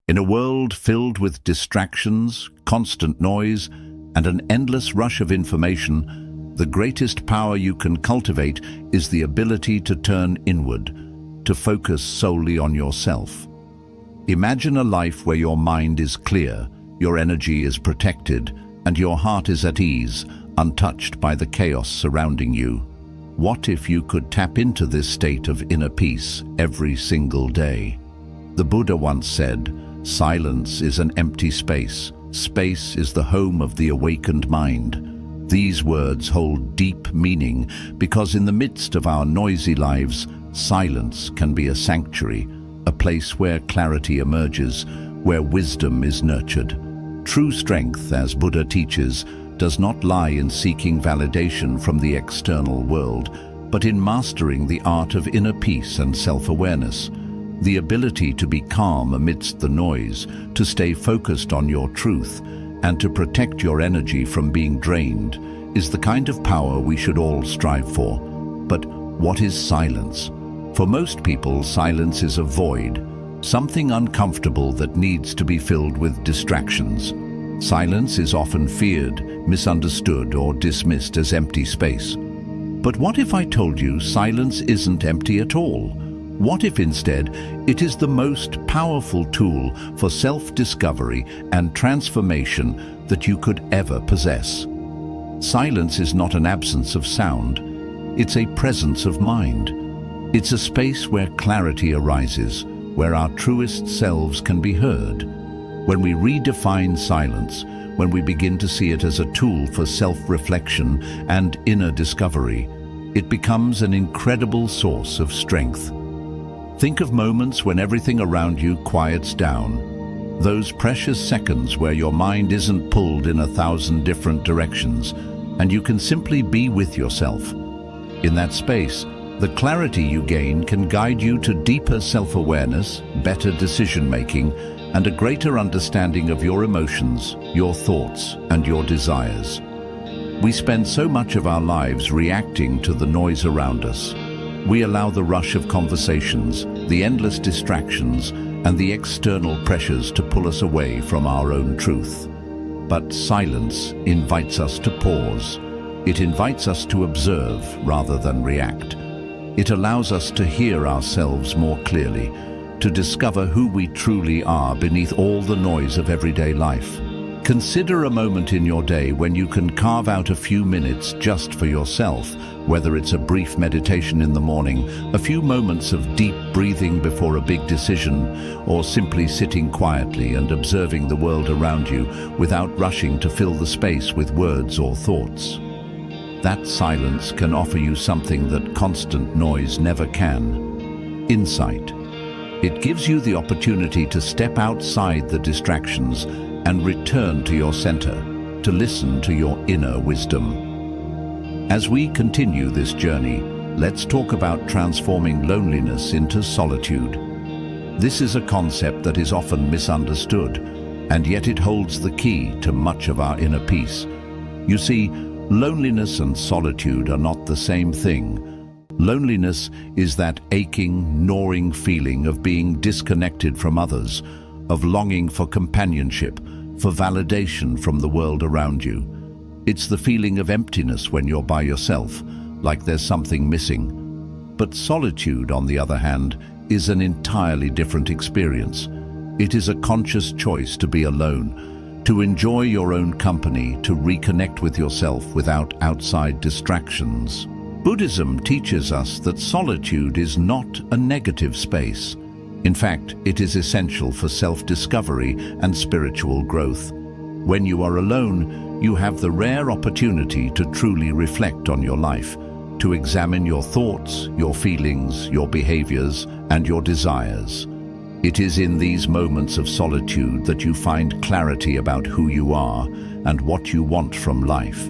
In a world filled with distractions, constant noise, and an endless rush of information, the greatest power you can cultivate is the ability to turn inward, to focus solely on yourself. Imagine a life where your mind is clear, your energy is protected, and your heart is at ease, untouched by the chaos surrounding you. What if you could tap into this state of inner peace every single day? The Buddha once said, "Silence is an empty space. Space is the home of the awakened mind." These words hold deep meaning because in the midst of our noisy lives, silence can be a sanctuary, a place where clarity emerges, where wisdom is nurtured. True strength, as Buddha teaches, does not lie in seeking validation from the external world, but in mastering the art of inner peace and self-awareness. The ability to be calm amidst the noise, to stay focused on your truth, and to protect your energy from being drained is the kind of power we should all strive for. But what is silence? For most people, silence is a void, something uncomfortable that needs to be filled with distractions. Silence is often feared, misunderstood, or dismissed as empty space. But what if I told you silence isn't empty at all? What if instead it is the most powerful tool for self-discovery and transformation that you could ever possess? Silence is not an absence of sound. It's a presence of mind. It's a space where clarity arises, where our truest selves can be heard. When we redefine silence, when we begin to see it as a tool for self-reflection and inner discovery, it becomes an incredible source of strength. Think of moments when everything around you quiets down. Those precious seconds where your mind isn't pulled in 1,000 different directions, and you can simply be with yourself. In that space, the clarity you gain can guide you to deeper self-awareness, better decision-making, and a greater understanding of your emotions, your thoughts, and your desires. We spend so much of our lives reacting to the noise around us. We allow the rush of conversations, the endless distractions, and the external pressures to pull us away from our own truth. But silence invites us to pause. It invites us to observe rather than react. It allows us to hear ourselves more clearly, to discover who we truly are beneath all the noise of everyday life. Consider a moment in your day when you can carve out a few minutes just for yourself, whether it's a brief meditation in the morning, a few moments of deep breathing before a big decision, or simply sitting quietly and observing the world around you without rushing to fill the space with words or thoughts. That silence can offer you something that constant noise never can: insight. It gives you the opportunity to step outside the distractions and return to your center, to listen to your inner wisdom. As we continue this journey, let's talk about transforming loneliness into solitude. This is a concept that is often misunderstood, and yet it holds the key to much of our inner peace. You see, loneliness and solitude are not the same thing. Loneliness is that aching, gnawing feeling of being disconnected from others, of longing for companionship, for validation from the world around you. It's the feeling of emptiness when you're by yourself, like there's something missing. But solitude, on the other hand, is an entirely different experience. It is a conscious choice to be alone, to enjoy your own company, to reconnect with yourself without outside distractions. Buddhism teaches us that solitude is not a negative space. In fact, it is essential for self-discovery and spiritual growth. When you are alone, you have the rare opportunity to truly reflect on your life, to examine your thoughts, your feelings, your behaviors, and your desires. It is in these moments of solitude that you find clarity about who you are and what you want from life.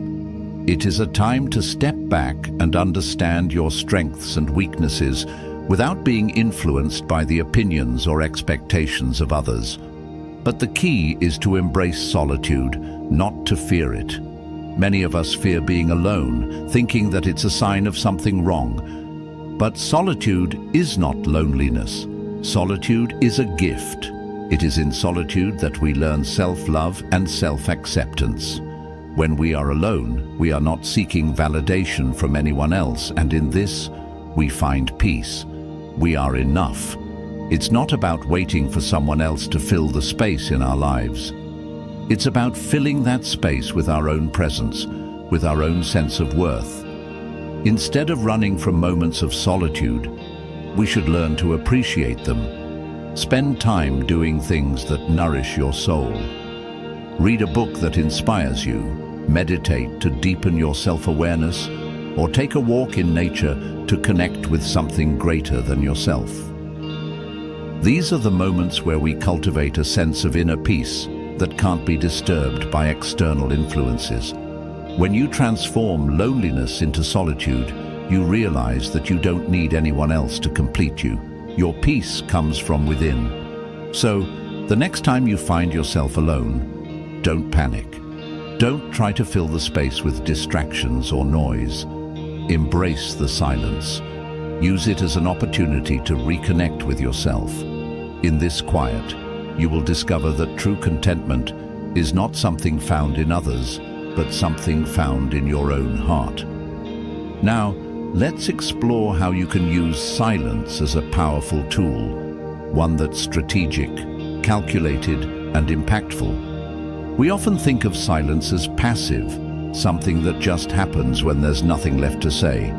It is a time to step back and understand your strengths and weaknesses without being influenced by the opinions or expectations of others. But the key is to embrace solitude, not to fear it. Many of us fear being alone, thinking that it's a sign of something wrong. But solitude is not loneliness. Solitude is a gift. It is in solitude that we learn self-love and self-acceptance. When we are alone, we are not seeking validation from anyone else, and in this, we find peace. We are enough. It's not about waiting for someone else to fill the space in our lives. It's about filling that space with our own presence, with our own sense of worth. Instead of running from moments of solitude, we should learn to appreciate them. Spend time doing things that nourish your soul. Read a book that inspires you, meditate to deepen your self-awareness, or take a walk in nature to connect with something greater than yourself. These are the moments where we cultivate a sense of inner peace that can't be disturbed by external influences. When you transform loneliness into solitude, you realize that you don't need anyone else to complete you. Your peace comes from within. So, the next time you find yourself alone, don't panic. Don't try to fill the space with distractions or noise. Embrace the silence. Use it as an opportunity to reconnect with yourself. In this quiet, you will discover that true contentment is not something found in others, but something found in your own heart. Now, let's explore how you can use silence as a powerful tool, one that's strategic, calculated, and impactful. We often think of silence as passive, something that just happens when there's nothing left to say.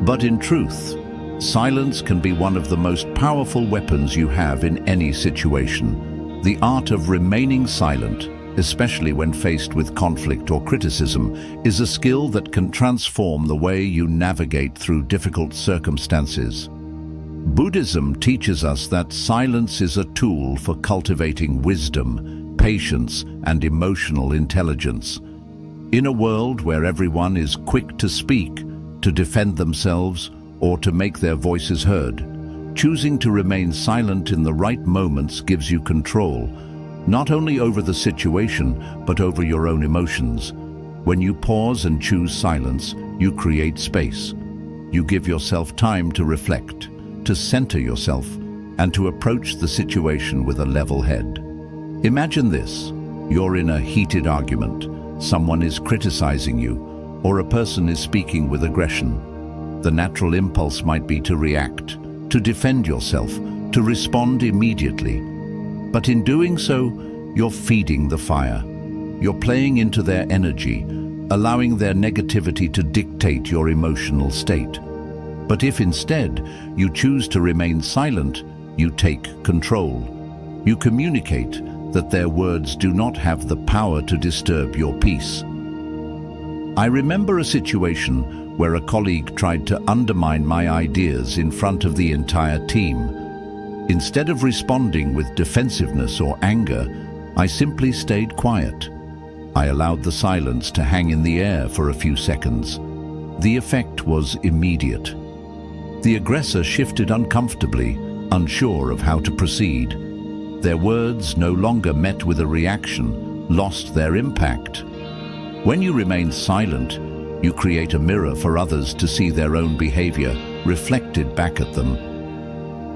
But in truth, silence can be one of the most powerful weapons you have in any situation. The art of remaining silent, especially when faced with conflict or criticism, is a skill that can transform the way you navigate through difficult circumstances. Buddhism teaches us that silence is a tool for cultivating wisdom, patience, and emotional intelligence. In a world where everyone is quick to speak, to defend themselves, or to make their voices heard, choosing to remain silent in the right moments gives you control, not only over the situation, but over your own emotions. When you pause and choose silence, you create space. You give yourself time to reflect, to center yourself, and to approach the situation with a level head. Imagine this. You're in a heated argument. Someone is criticizing you, or a person is speaking with aggression. The natural impulse might be to react, to defend yourself, to respond immediately. But in doing so, you're feeding the fire. You're playing into their energy, allowing their negativity to dictate your emotional state. But if instead you choose to remain silent, you take control. You communicate that their words do not have the power to disturb your peace. I remember a situation where a colleague tried to undermine my ideas in front of the entire team. Instead of responding with defensiveness or anger, I simply stayed quiet. I allowed the silence to hang in the air for a few seconds. The effect was immediate. The aggressor shifted uncomfortably, unsure of how to proceed. Their words, no longer met with a reaction, lost their impact. When you remain silent, you create a mirror for others to see their own behavior reflected back at them.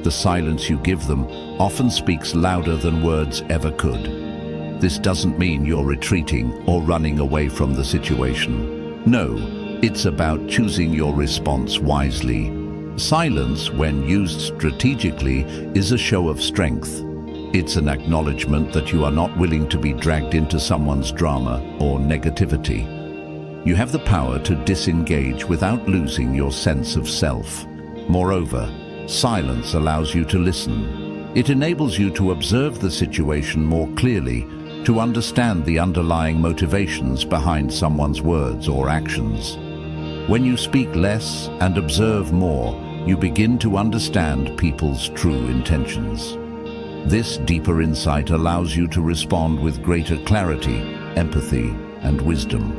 The silence you give them often speaks louder than words ever could. This doesn't mean you're retreating or running away from the situation. No, it's about choosing your response wisely. Silence, when used strategically, is a show of strength. It's an acknowledgement that you are not willing to be dragged into someone's drama or negativity. You have the power to disengage without losing your sense of self. Moreover, silence allows you to listen. It enables you to observe the situation more clearly, to understand the underlying motivations behind someone's words or actions. When you speak less and observe more, you begin to understand people's true intentions. This deeper insight allows you to respond with greater clarity, empathy, and wisdom.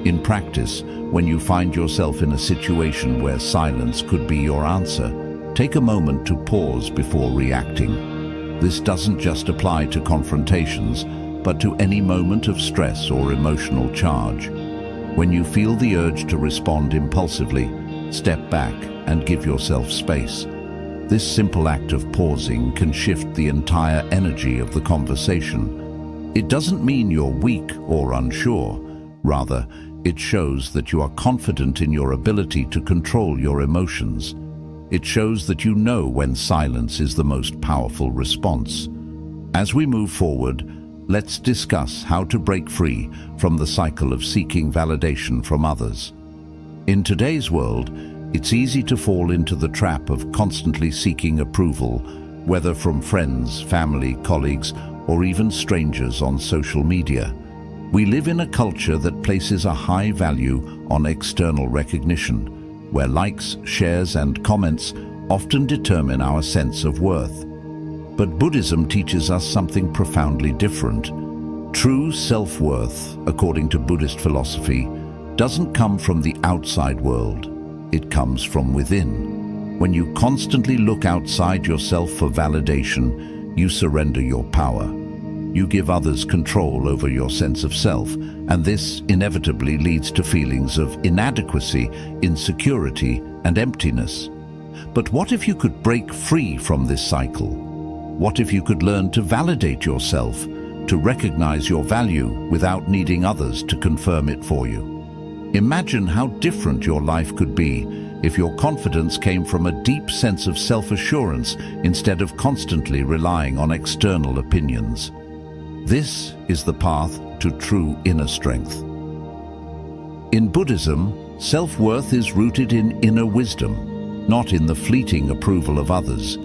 In practice, when you find yourself in a situation where silence could be your answer, take a moment to pause before reacting. This doesn't just apply to confrontations, but to any moment of stress or emotional charge. When you feel the urge to respond impulsively, step back and give yourself space. This simple act of pausing can shift the entire energy of the conversation. It doesn't mean you're weak or unsure. Rather, it shows that you are confident in your ability to control your emotions. It shows that you know when silence is the most powerful response. As we move forward, let's discuss how to break free from the cycle of seeking validation from others. In today's world, it's easy to fall into the trap of constantly seeking approval, whether from friends, family, colleagues, or even strangers on social media. We live in a culture that places a high value on external recognition, where likes, shares, and comments often determine our sense of worth. But Buddhism teaches us something profoundly different. True self-worth, according to Buddhist philosophy, doesn't come from the outside world. It comes from within. When you constantly look outside yourself for validation, you surrender your power. You give others control over your sense of self, and this inevitably leads to feelings of inadequacy, insecurity, and emptiness. But what if you could break free from this cycle? What if you could learn to validate yourself, to recognize your value without needing others to confirm it for you? Imagine how different your life could be if your confidence came from a deep sense of self-assurance instead of constantly relying on external opinions. This is the path to true inner strength. In Buddhism, self-worth is rooted in inner wisdom, not in the fleeting approval of others.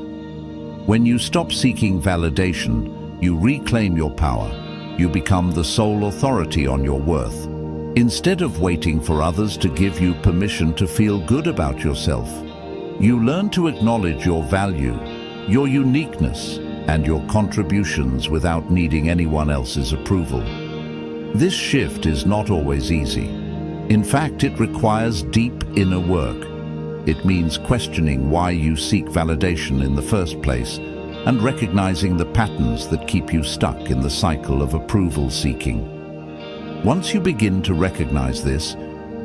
When you stop seeking validation, you reclaim your power. You become the sole authority on your worth. Instead of waiting for others to give you permission to feel good about yourself, you learn to acknowledge your value, your uniqueness, and your contributions without needing anyone else's approval. This shift is not always easy. In fact, it requires deep inner work. It means questioning why you seek validation in the first place and recognizing the patterns that keep you stuck in the cycle of approval seeking. Once you begin to recognize this,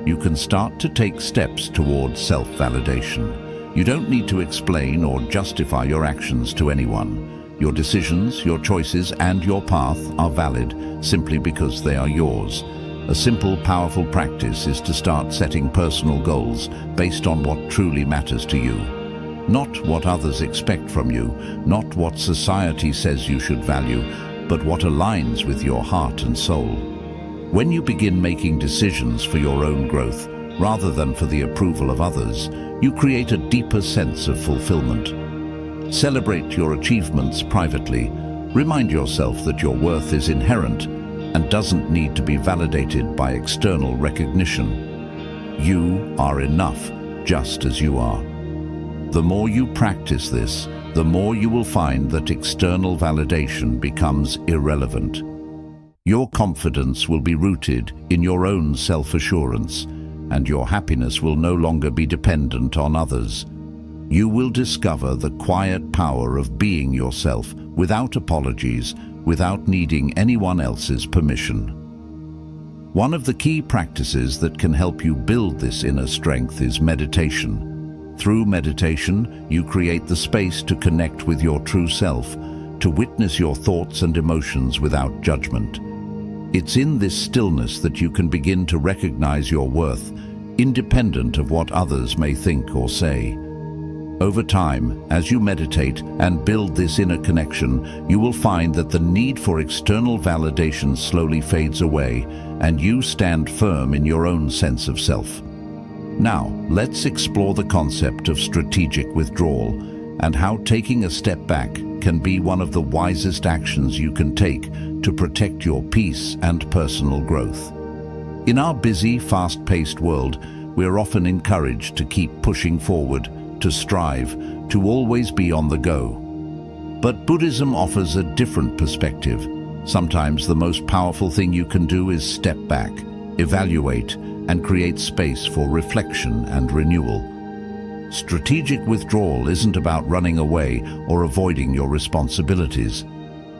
you can start to take steps towards self-validation. You don't need to explain or justify your actions to anyone. Your decisions, your choices, and your path are valid simply because they are yours. A simple, powerful practice is to start setting personal goals based on what truly matters to you. Not what others expect from you, not what society says you should value, but what aligns with your heart and soul. When you begin making decisions for your own growth, rather than for the approval of others, you create a deeper sense of fulfillment. Celebrate your achievements privately. Remind yourself that your worth is inherent and doesn't need to be validated by external recognition. You are enough, just as you are. The more you practice this, the more you will find that external validation becomes irrelevant. Your confidence will be rooted in your own self-assurance, and your happiness will no longer be dependent on others. You will discover the quiet power of being yourself without apologies, without needing anyone else's permission. One of the key practices that can help you build this inner strength is meditation. Through meditation, you create the space to connect with your true self, to witness your thoughts and emotions without judgment. It's in this stillness that you can begin to recognize your worth, independent of what others may think or say. Over time, as you meditate and build this inner connection, you will find that the need for external validation slowly fades away, and you stand firm in your own sense of self. Now, let's explore the concept of strategic withdrawal and how taking a step back can be one of the wisest actions you can take to protect your peace and personal growth. In our busy, fast-paced world, we're often encouraged to keep pushing forward, to strive, to always be on the go. But Buddhism offers a different perspective. Sometimes the most powerful thing you can do is step back, evaluate, and create space for reflection and renewal. Strategic withdrawal isn't about running away or avoiding your responsibilities.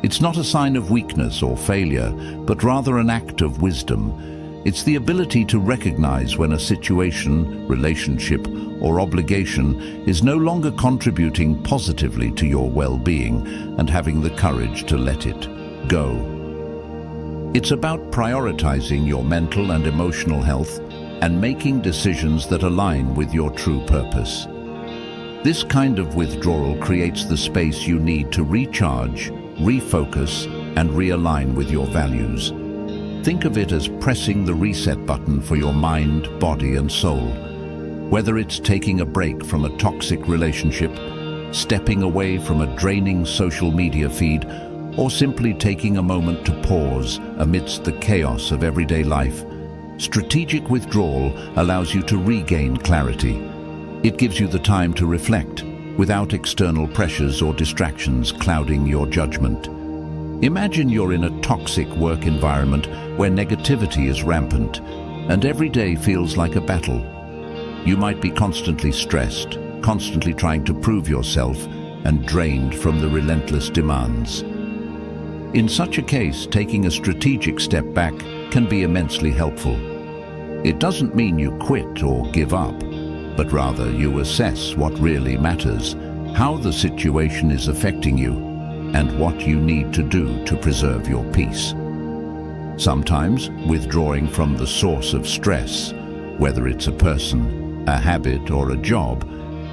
It's not a sign of weakness or failure, but rather an act of wisdom. It's the ability to recognize when a situation, relationship, or obligation is no longer contributing positively to your well-being and having the courage to let it go. It's about prioritizing your mental and emotional health and making decisions that align with your true purpose. This kind of withdrawal creates the space you need to recharge, refocus, and realign with your values. Think of it as pressing the reset button for your mind, body, and soul. Whether it's taking a break from a toxic relationship, stepping away from a draining social media feed, or simply taking a moment to pause amidst the chaos of everyday life, strategic withdrawal allows you to regain clarity. It gives you the time to reflect, without external pressures or distractions clouding your judgment. Imagine you're in a toxic work environment where negativity is rampant, and every day feels like a battle. You might be constantly stressed, constantly trying to prove yourself, and drained from the relentless demands. In such a case, taking a strategic step back can be immensely helpful. It doesn't mean you quit or give up, but rather you assess what really matters, how the situation is affecting you, and what you need to do to preserve your peace. Sometimes, withdrawing from the source of stress, whether it's a person, a habit, or a job,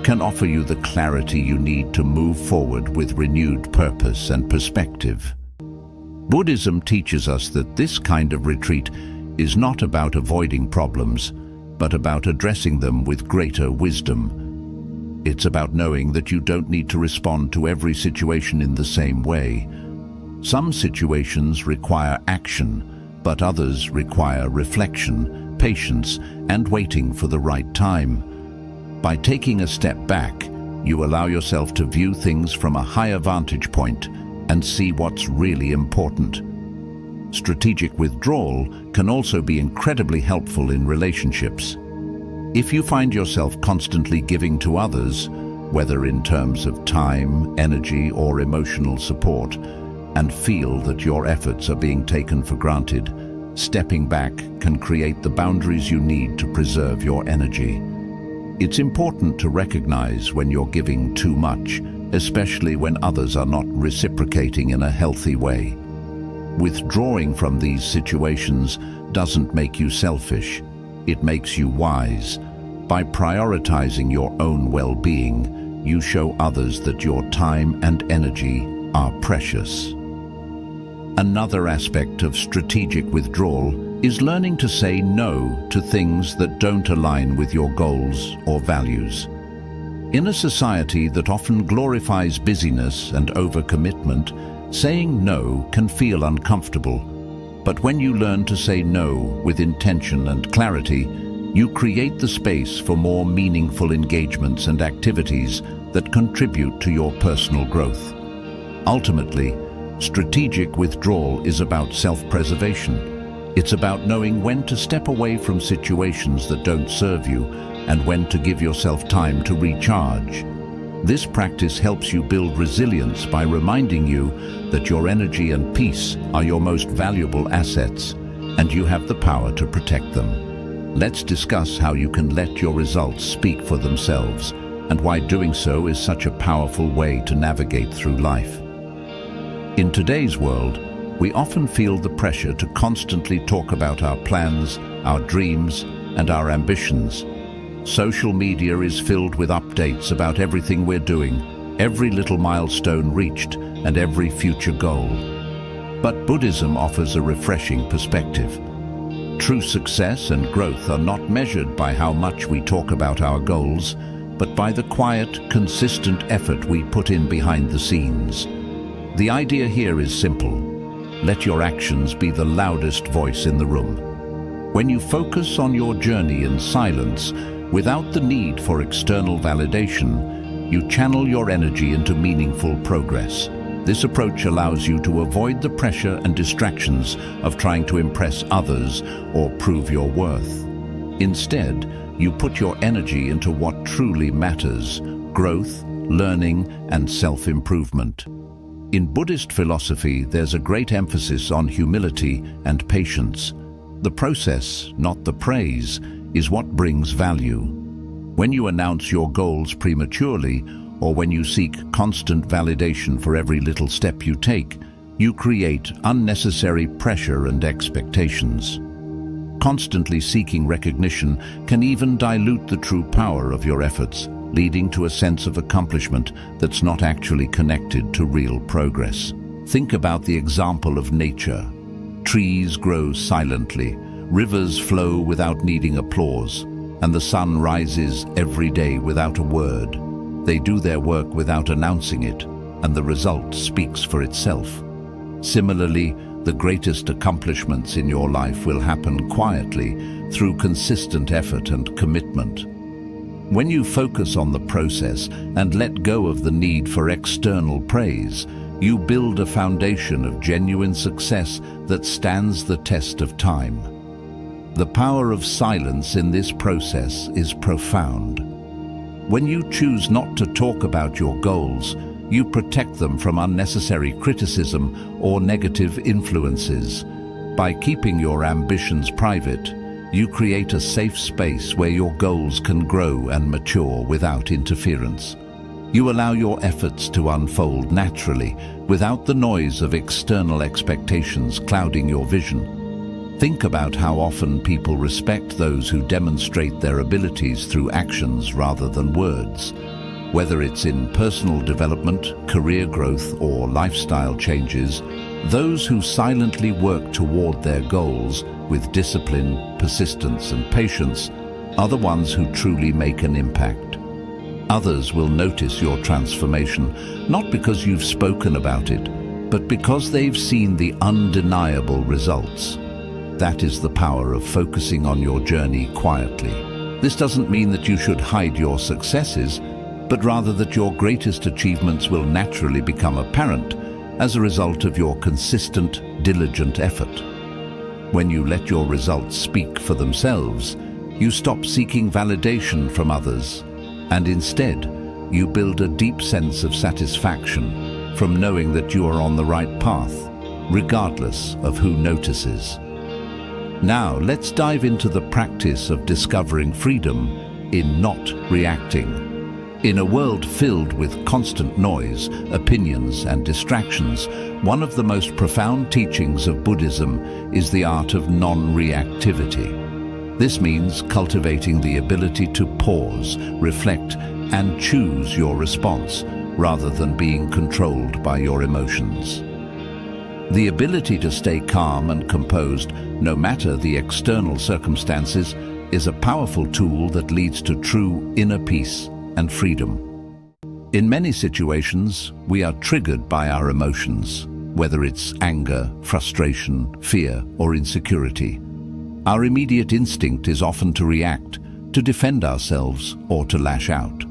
can offer you the clarity you need to move forward with renewed purpose and perspective. Buddhism teaches us that this kind of retreat is not about avoiding problems, but about addressing them with greater wisdom. It's about knowing that you don't need to respond to every situation in the same way. Some situations require action, but others require reflection, patience, and waiting for the right time. By taking a step back, you allow yourself to view things from a higher vantage point and see what's really important. Strategic withdrawal can also be incredibly helpful in relationships. If you find yourself constantly giving to others, whether in terms of time, energy, or emotional support, and feel that your efforts are being taken for granted, stepping back can create the boundaries you need to preserve your energy. It's important to recognize when you're giving too much, especially when others are not reciprocating in a healthy way. Withdrawing from these situations doesn't make you selfish. It makes you wise. By prioritizing your own well-being, you show others that your time and energy are precious. Another aspect of strategic withdrawal is learning to say no to things that don't align with your goals or values. In a society that often glorifies busyness and overcommitment, saying no can feel uncomfortable. But when you learn to say no with intention and clarity, you create the space for more meaningful engagements and activities that contribute to your personal growth. Ultimately, strategic withdrawal is about self-preservation. It's about knowing when to step away from situations that don't serve you and when to give yourself time to recharge. This practice helps you build resilience by reminding you that your energy and peace are your most valuable assets, and you have the power to protect them. Let's discuss how you can let your results speak for themselves, and why doing so is such a powerful way to navigate through life. In today's world, we often feel the pressure to constantly talk about our plans, our dreams, and our ambitions. Social media is filled with updates about everything we're doing, every little milestone reached, and every future goal. But Buddhism offers a refreshing perspective. True success and growth are not measured by how much we talk about our goals, but by the quiet, consistent effort we put in behind the scenes. The idea here is simple. Let your actions be the loudest voice in the room. When you focus on your journey in silence, without the need for external validation, you channel your energy into meaningful progress. This approach allows you to avoid the pressure and distractions of trying to impress others or prove your worth. Instead, you put your energy into what truly matters: growth, learning, and self-improvement. In Buddhist philosophy, there's a great emphasis on humility and patience. The process, not the praise, is what brings value. When you announce your goals prematurely, or when you seek constant validation for every little step you take, you create unnecessary pressure and expectations. Constantly seeking recognition can even dilute the true power of your efforts, leading to a sense of accomplishment that's not actually connected to real progress. Think about the example of nature. Trees grow silently, rivers flow without needing applause, and the sun rises every day without a word. They do their work without announcing it, and the result speaks for itself. Similarly, the greatest accomplishments in your life will happen quietly through consistent effort and commitment. When you focus on the process and let go of the need for external praise, you build a foundation of genuine success that stands the test of time. The power of silence in this process is profound. When you choose not to talk about your goals, you protect them from unnecessary criticism or negative influences. By keeping your ambitions private, you create a safe space where your goals can grow and mature without interference. You allow your efforts to unfold naturally, without the noise of external expectations clouding your vision. Think about how often people respect those who demonstrate their abilities through actions rather than words. Whether it's in personal development, career growth, or lifestyle changes, those who silently work toward their goals with discipline, persistence, and patience are the ones who truly make an impact. Others will notice your transformation, not because you've spoken about it, but because they've seen the undeniable results. That is the power of focusing on your journey quietly. This doesn't mean that you should hide your successes, but rather that your greatest achievements will naturally become apparent as a result of your consistent, diligent effort. When you let your results speak for themselves, you stop seeking validation from others, and instead, you build a deep sense of satisfaction from knowing that you are on the right path, regardless of who notices. Now, let's dive into the practice of discovering freedom in not reacting. In a world filled with constant noise, opinions, and distractions, one of the most profound teachings of Buddhism is the art of non-reactivity. This means cultivating the ability to pause, reflect, and choose your response, rather than being controlled by your emotions. The ability to stay calm and composed, no matter the external circumstances, is a powerful tool that leads to true inner peace and freedom. In many situations, we are triggered by our emotions, whether it's anger, frustration, fear, or insecurity. Our immediate instinct is often to react, to defend ourselves, or to lash out.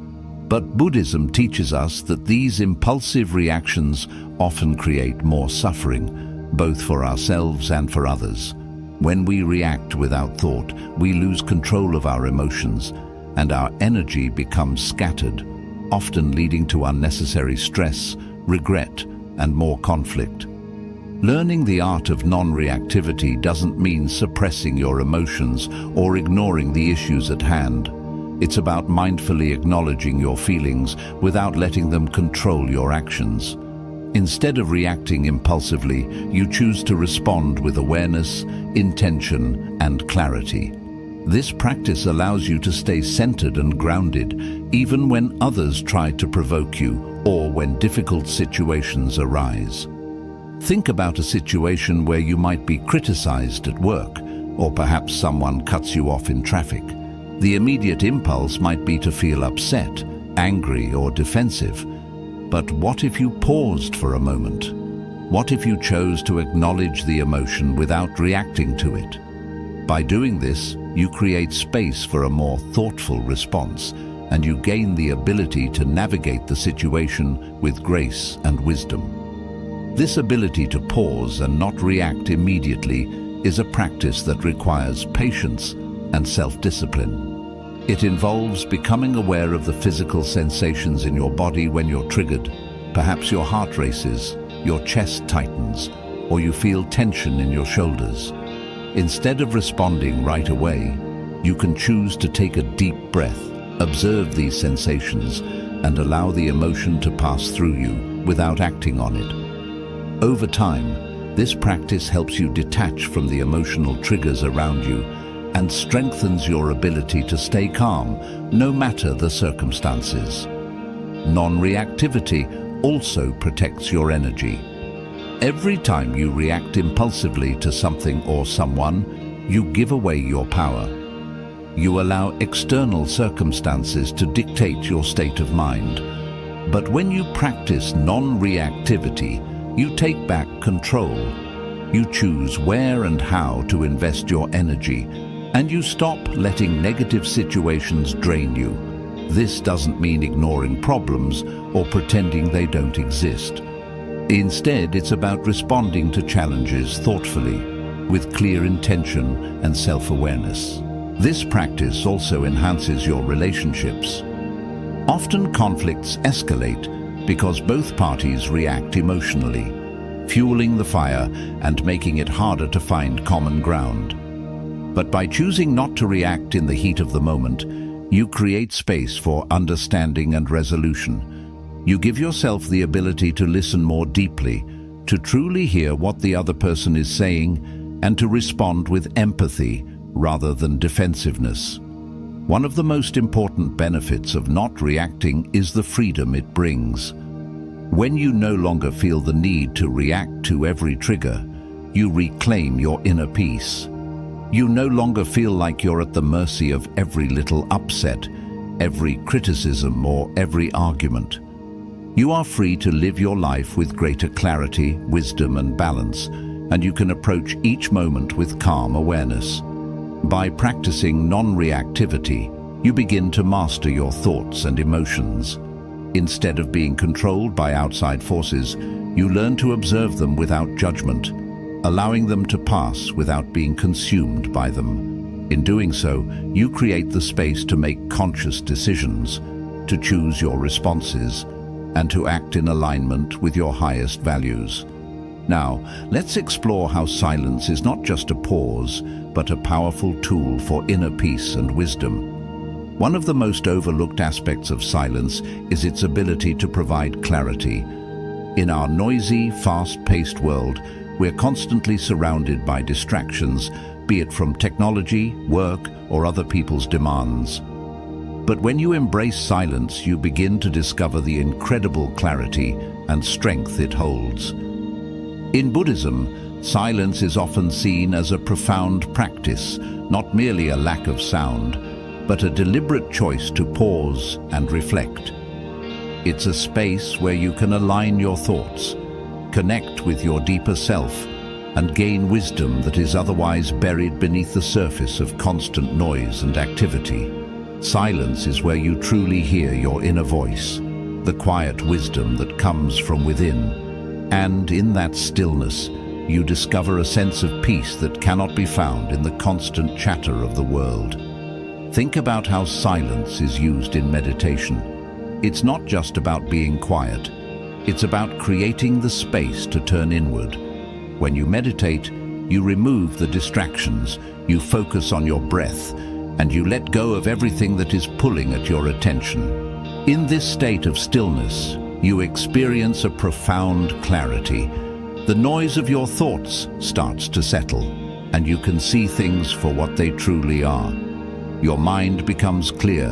But Buddhism teaches us that these impulsive reactions often create more suffering, both for ourselves and for others. When we react without thought, we lose control of our emotions, and our energy becomes scattered, often leading to unnecessary stress, regret, and more conflict. Learning the art of non-reactivity doesn't mean suppressing your emotions or ignoring the issues at hand. It's about mindfully acknowledging your feelings without letting them control your actions. Instead of reacting impulsively, you choose to respond with awareness, intention, and clarity. This practice allows you to stay centered and grounded, even when others try to provoke you or when difficult situations arise. Think about a situation where you might be criticized at work, or perhaps someone cuts you off in traffic. The immediate impulse might be to feel upset, angry, or defensive. But what if you paused for a moment? What if you chose to acknowledge the emotion without reacting to it? By doing this, you create space for a more thoughtful response, and you gain the ability to navigate the situation with grace and wisdom. This ability to pause and not react immediately is a practice that requires patience and self-discipline. It involves becoming aware of the physical sensations in your body when you're triggered. Perhaps your heart races, your chest tightens, or you feel tension in your shoulders. Instead of responding right away, you can choose to take a deep breath, observe these sensations, and allow the emotion to pass through you without acting on it. Over time, this practice helps you detach from the emotional triggers around you and strengthens your ability to stay calm, no matter the circumstances. Non-reactivity also protects your energy. Every time you react impulsively to something or someone, you give away your power. You allow external circumstances to dictate your state of mind. But when you practice non-reactivity, you take back control. You choose where and how to invest your energy, and you stop letting negative situations drain you. This doesn't mean ignoring problems or pretending they don't exist. Instead, it's about responding to challenges thoughtfully, with clear intention and self-awareness. This practice also enhances your relationships. Often conflicts escalate because both parties react emotionally, fueling the fire and making it harder to find common ground. But by choosing not to react in the heat of the moment, you create space for understanding and resolution. You give yourself the ability to listen more deeply, to truly hear what the other person is saying, and to respond with empathy rather than defensiveness. One of the most important benefits of not reacting is the freedom it brings. When you no longer feel the need to react to every trigger, you reclaim your inner peace. You no longer feel like you're at the mercy of every little upset, every criticism, or every argument. You are free to live your life with greater clarity, wisdom, and balance, and you can approach each moment with calm awareness. By practicing non-reactivity, you begin to master your thoughts and emotions. Instead of being controlled by outside forces, you learn to observe them without judgment, allowing them to pass without being consumed by them. In doing so, you create the space to make conscious decisions, to choose your responses, and to act in alignment with your highest values. Now, let's explore how silence is not just a pause, but a powerful tool for inner peace and wisdom. One of the most overlooked aspects of silence is its ability to provide clarity. In our noisy, fast-paced world, we're constantly surrounded by distractions, be it from technology, work, or other people's demands. But when you embrace silence, you begin to discover the incredible clarity and strength it holds. In Buddhism, silence is often seen as a profound practice, not merely a lack of sound, but a deliberate choice to pause and reflect. It's a space where you can align your thoughts, connect with your deeper self, and gain wisdom that is otherwise buried beneath the surface of constant noise and activity. Silence is where you truly hear your inner voice, the quiet wisdom that comes from within. And in that stillness, you discover a sense of peace that cannot be found in the constant chatter of the world. Think about how silence is used in meditation. It's not just about being quiet. It's about creating the space to turn inward. When you meditate, you remove the distractions, you focus on your breath, and you let go of everything that is pulling at your attention. In this state of stillness, you experience a profound clarity. The noise of your thoughts starts to settle, and you can see things for what they truly are. Your mind becomes clear,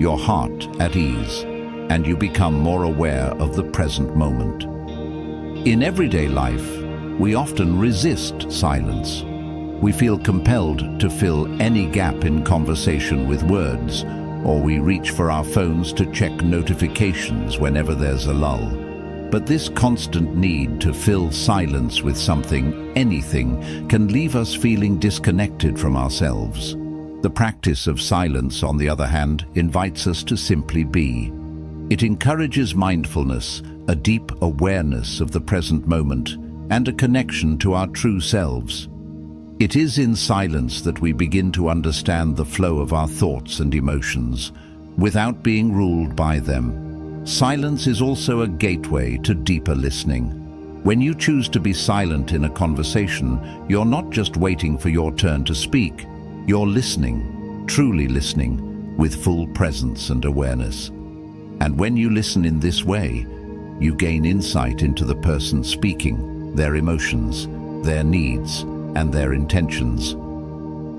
your heart at ease, and you become more aware of the present moment. In everyday life, we often resist silence. We feel compelled to fill any gap in conversation with words, or we reach for our phones to check notifications whenever there's a lull. But this constant need to fill silence with something, anything, can leave us feeling disconnected from ourselves. The practice of silence, on the other hand, invites us to simply be. It encourages mindfulness, a deep awareness of the present moment, and a connection to our true selves. It is in silence that we begin to understand the flow of our thoughts and emotions, without being ruled by them. Silence is also a gateway to deeper listening. When you choose to be silent in a conversation, you're not just waiting for your turn to speak. You're listening, truly listening, with full presence and awareness. And when you listen in this way, you gain insight into the person speaking, their emotions, their needs, and their intentions.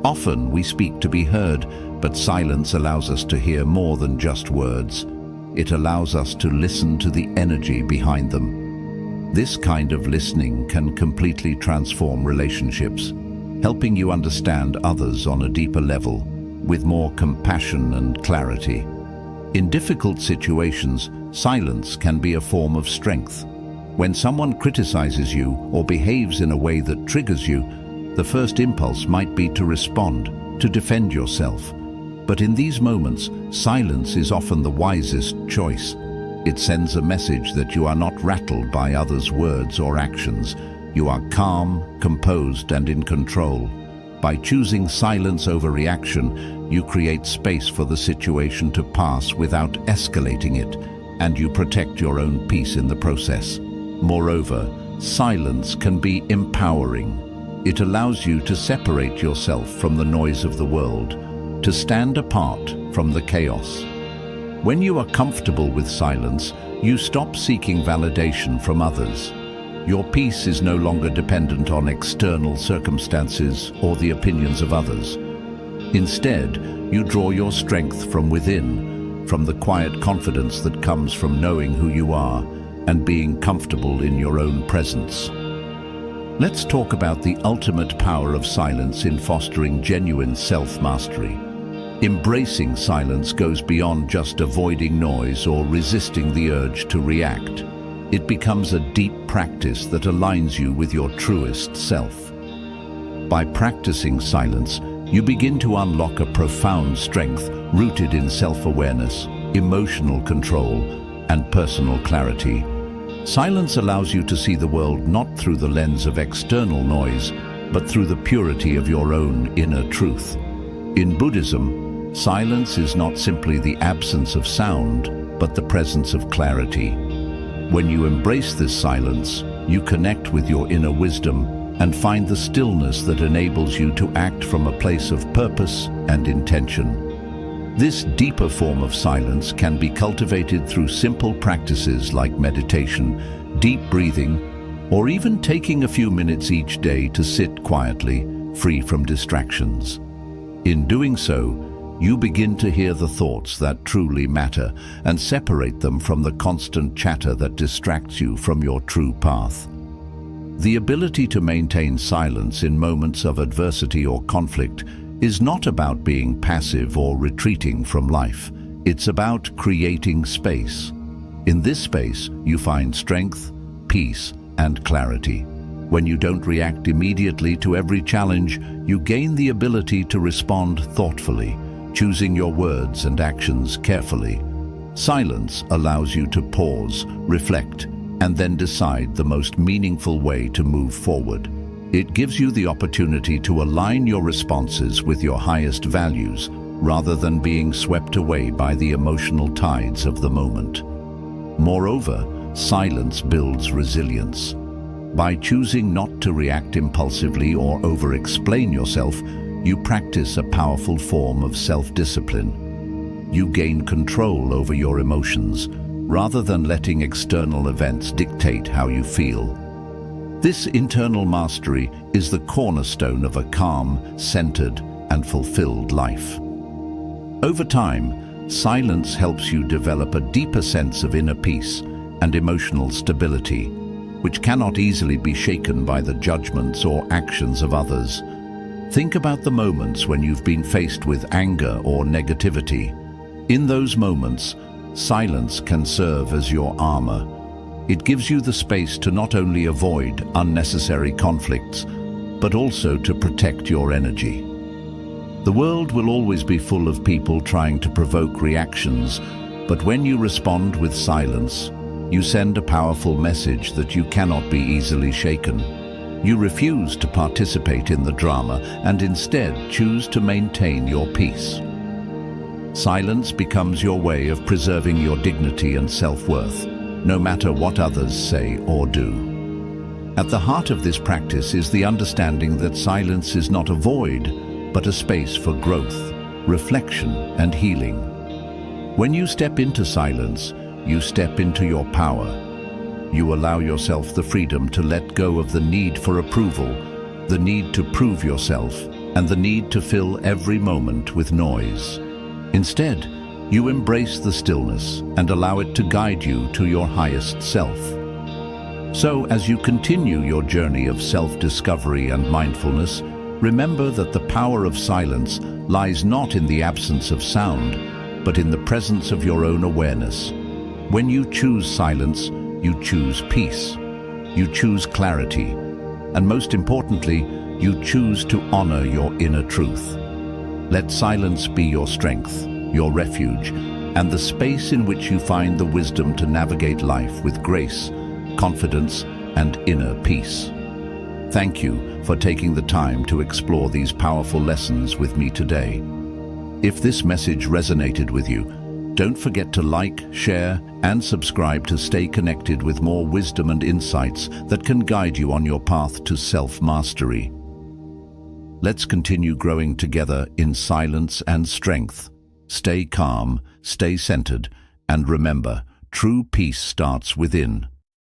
Often we speak to be heard, but silence allows us to hear more than just words. It allows us to listen to the energy behind them. This kind of listening can completely transform relationships, helping you understand others on a deeper level, with more compassion and clarity. In difficult situations, silence can be a form of strength. When someone criticizes you or behaves in a way that triggers you, the first impulse might be to respond, to defend yourself. But in these moments, silence is often the wisest choice. It sends a message that you are not rattled by others' words or actions. You are calm, composed, and in control. By choosing silence over reaction, you create space for the situation to pass without escalating it, and you protect your own peace in the process. Moreover, silence can be empowering. It allows you to separate yourself from the noise of the world, to stand apart from the chaos. When you are comfortable with silence, you stop seeking validation from others. Your peace is no longer dependent on external circumstances or the opinions of others. Instead, you draw your strength from within, from the quiet confidence that comes from knowing who you are and being comfortable in your own presence. Let's talk about the ultimate power of silence in fostering genuine self-mastery. Embracing silence goes beyond just avoiding noise or resisting the urge to react. It becomes a deep practice that aligns you with your truest self. By practicing silence, you begin to unlock a profound strength rooted in self-awareness, emotional control, and personal clarity. Silence allows you to see the world not through the lens of external noise, but through the purity of your own inner truth. In Buddhism, silence is not simply the absence of sound, but the presence of clarity. When you embrace this silence, you connect with your inner wisdom and find the stillness that enables you to act from a place of purpose and intention. This deeper form of silence can be cultivated through simple practices like meditation, deep breathing, or even taking a few minutes each day to sit quietly, free from distractions. In doing so, you begin to hear the thoughts that truly matter and separate them from the constant chatter that distracts you from your true path. The ability to maintain silence in moments of adversity or conflict is not about being passive or retreating from life. It's about creating space. In this space, you find strength, peace, and clarity. When you don't react immediately to every challenge, you gain the ability to respond thoughtfully, choosing your words and actions carefully. Silence allows you to pause, reflect, and then decide the most meaningful way to move forward. It gives you the opportunity to align your responses with your highest values, rather than being swept away by the emotional tides of the moment. Moreover, silence builds resilience. By choosing not to react impulsively or over-explain yourself, you practice a powerful form of self-discipline. You gain control over your emotions, rather than letting external events dictate how you feel. This internal mastery is the cornerstone of a calm, centered, and fulfilled life. Over time, silence helps you develop a deeper sense of inner peace and emotional stability, which cannot easily be shaken by the judgments or actions of others. Think about the moments when you've been faced with anger or negativity. In those moments, silence can serve as your armor. It gives you the space to not only avoid unnecessary conflicts, but also to protect your energy. The world will always be full of people trying to provoke reactions, but when you respond with silence, you send a powerful message that you cannot be easily shaken. You refuse to participate in the drama and instead choose to maintain your peace. Silence becomes your way of preserving your dignity and self-worth, no matter what others say or do. At the heart of this practice is the understanding that silence is not a void, but a space for growth, reflection, and healing. When you step into silence, you step into your power. You allow yourself the freedom to let go of the need for approval, the need to prove yourself, and the need to fill every moment with noise. Instead, you embrace the stillness and allow it to guide you to your highest self. So, as you continue your journey of self-discovery and mindfulness, remember that the power of silence lies not in the absence of sound, but in the presence of your own awareness. When you choose silence, you choose peace, you choose clarity, and most importantly, you choose to honor your inner truth. Let silence be your strength, your refuge, and the space in which you find the wisdom to navigate life with grace, confidence, and inner peace. Thank you for taking the time to explore these powerful lessons with me today. If this message resonated with you, don't forget to like, share, and subscribe to stay connected with more wisdom and insights that can guide you on your path to self-mastery. Let's continue growing together in silence and strength. Stay calm, stay centered, and remember, true peace starts within.